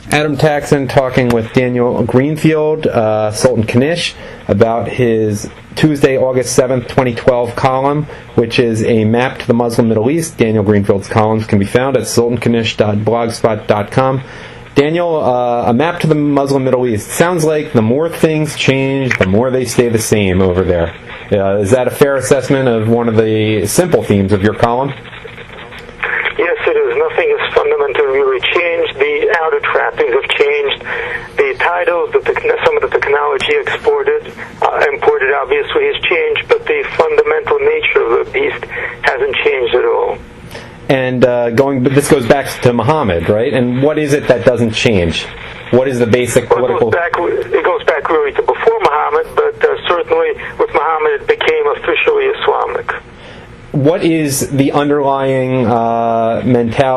Adam Taxin talking with Daniel Greenfield, Sultan Kanish, about his Tuesday, August 7th, 2012 column, which is a map to the Muslim Middle East. Daniel Greenfield's columns can be found at sultankanish.blogspot.com. Daniel, a map to the Muslim Middle East. Sounds like the more things change, the more they stay the same over there. Is that a fair assessment of one of the simple themes of your column? Yes, it is. Nothing has fundamentally really changed. The outer trappings have changed. The titles, some of the technology imported obviously has changed, but the fundamental nature of the beast hasn't changed at all. And this goes back to Muhammad, right? And what is it that doesn't change? What is the basic political... It goes back really to before Muhammad, but certainly with Muhammad it became officially Islamic. What is the underlying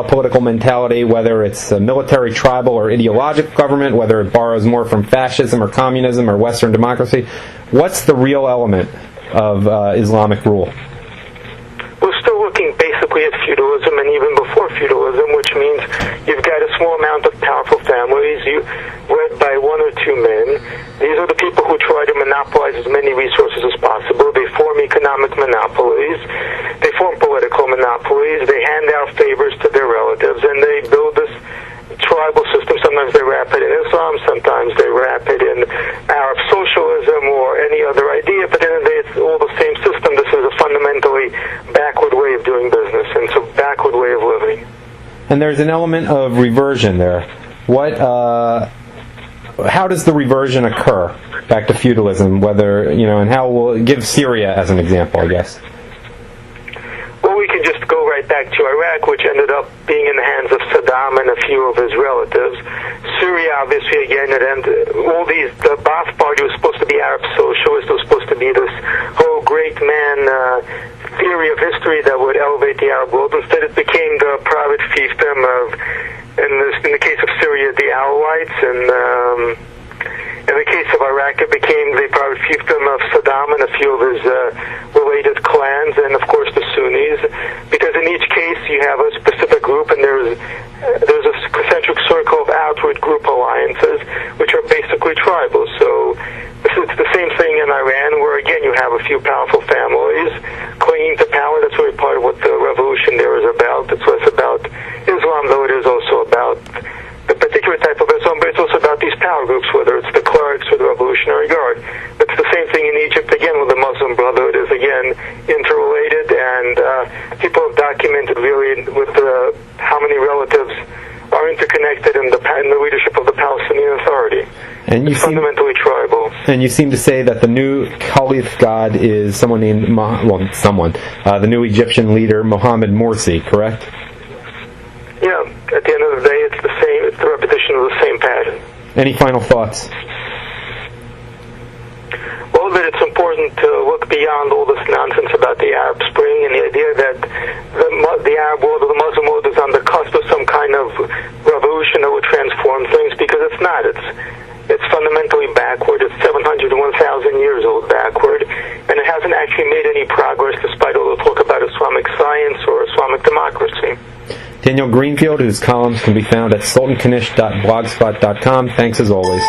political mentality, whether it's a military, tribal, or ideological government, whether it borrows more from fascism or communism or Western democracy? What's the real element of Islamic rule? We're still looking basically at feudalism, and even before feudalism, which means you've got a small amount of powerful families, led by one or two men. These are the people who try to monopolize as many resources as possible. They form economic monopolies. They form political monopolies. They hand out favors to their relatives, and they build this tribal system. Sometimes they wrap it in Islam, sometimes they wrap it in Arab socialism or any other idea, but at the end of the day it's all the same system. This is a fundamentally backward way of doing business, and it's a backward way of living. And there's an element of reversion there. How does the reversion occur back to feudalism? And how will it give Syria as an example, I guess? Well, we can just go right back to Iraq, which ended up being in the hands of Saddam and a few of his relatives. Syria, obviously, again, the Ba'ath Party was supposed to be Arab socialist. It was supposed to be this whole great man theory of history that would elevate the Arab world. Instead, it became the private fiefdom of, in the case of Syria, the Alawites, and in the case of Iraq, it became the private fiefdom of Saddam and a few of his related clans, and of course the Sunnis, because in each case you have a specific group, and there's a concentric circle of outward group alliances, which are basically tribal. So it's the same thing in Iran, where again you have a few powerful families clinging to power. That's really part of what the revolution there is about. It's less about Islam, though it is also about the particular type of Islam, but it's also about these power groups, whether it's the clerics or the Revolutionary Guard. It's the same thing in Egypt, again, with the Muslim Brotherhood is, again, interrelated, and people have documented really with how many relatives are interconnected in the leadership of the Palestinian Authority. And it's fundamentally tribal. And you seem to say that the new Caliph god is someone named, the new Egyptian leader, Mohammed Morsi, correct? Yeah, at the end of the day, it's the same. It's the repetition of the same pattern. Any final thoughts? Well, that it's important to look beyond all this nonsense about the Arab Spring and the idea that the Arab world or the Muslim world is on the cusp of some kind of revolution that would transform things, because it's not. It's fundamentally backward. It's 700 to 1,000 years old backward, and it hasn't actually made any progress despite all the talk about Islamic science or Islamic democracy. Daniel Greenfield, whose columns can be found at sultankanish.blogspot.com. Thanks as always.